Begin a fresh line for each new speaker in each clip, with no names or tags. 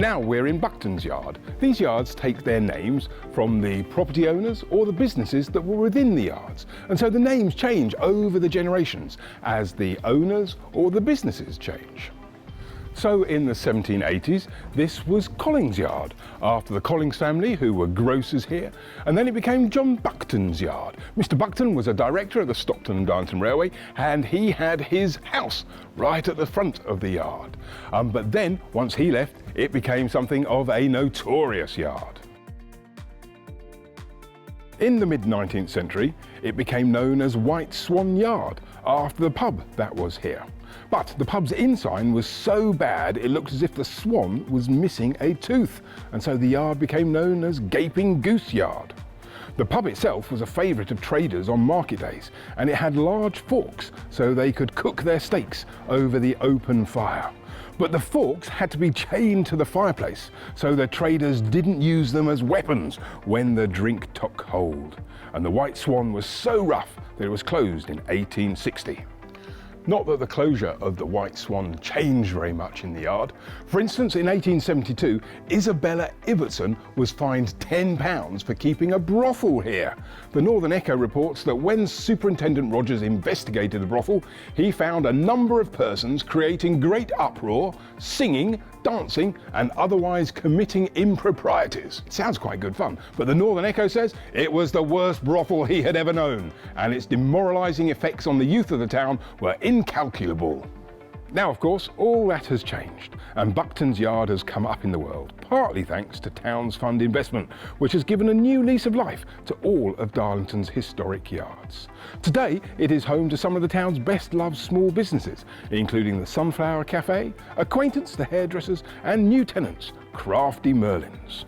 Now we're in Buckton's yard. These yards take their names from the property owners or the businesses that were within the yards, and so the names change over the generations as the owners or the businesses change. So in the 1780s, this was Colling's yard, after the Collings family, who were grocers here, and then it became John Buckton's yard. Mr. Buckton was a director at the Stockton and Darlington Railway, and he had his house right at the front of the yard. But then, once he left, it became something of a notorious yard. In the mid-19th century, it became known as White Swan Yard, after the pub that was here. But the pub's inn sign was so bad it looked as if the swan was missing a tooth, and so the yard became known as Gaping Goose Yard. The pub itself was a favourite of traders on market days, and it had large forks so they could cook their steaks over the open fire. But the forks had to be chained to the fireplace so the traders didn't use them as weapons when the drink took hold. And the White Swan was so rough that it was closed in 1860. Not that the closure of the White Swan changed very much in the yard. For instance, in 1872, Isabella Ibbotson was fined £10 for keeping a brothel here. The Northern Echo reports that when Superintendent Rogers investigated the brothel, he found a number of persons creating great uproar, singing, dancing, and otherwise committing improprieties. It sounds quite good fun, but the Northern Echo says it was the worst brothel he had ever known, and its demoralising effects on the youth of the town were incalculable. Now, of course, all that has changed, and Buckton's yard has come up in the world, partly thanks to Towns Fund investment, which has given a new lease of life to all of Darlington's historic yards. Today, it is home to some of the town's best-loved small businesses, including the Sunflower Cafe, Acquaintance the Hairdressers, and new tenants, Crafty Merlins.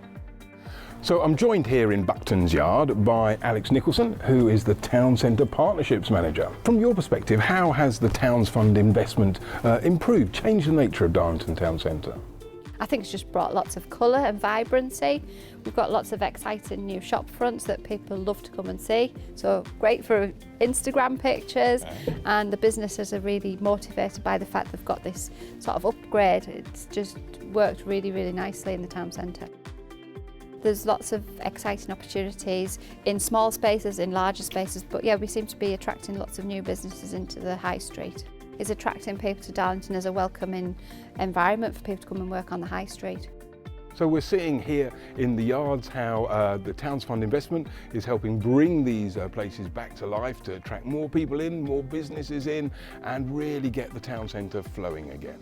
So I'm joined here in Buckton's yard by Alex Nicholson, who is the Town Centre Partnerships Manager. From your perspective, how has the Towns Fund investment improved, changed the nature of Darlington Town Centre?
I think it's just brought lots of colour and vibrancy. We've got lots of exciting new shop fronts that people love to come and see. So great for Instagram pictures, and the businesses are really motivated by the fact they've got this sort of upgrade. It's just worked really, really nicely in the town centre. There's lots of exciting opportunities in small spaces, in larger spaces, but yeah, we seem to be attracting lots of new businesses into the high street. It's attracting people to Darlington as a welcoming environment for people to come and work on the high street.
So we're seeing here in the yards how the Towns Fund investment is helping bring these places back to life to attract more people in, more businesses in, and really get the town centre flowing again.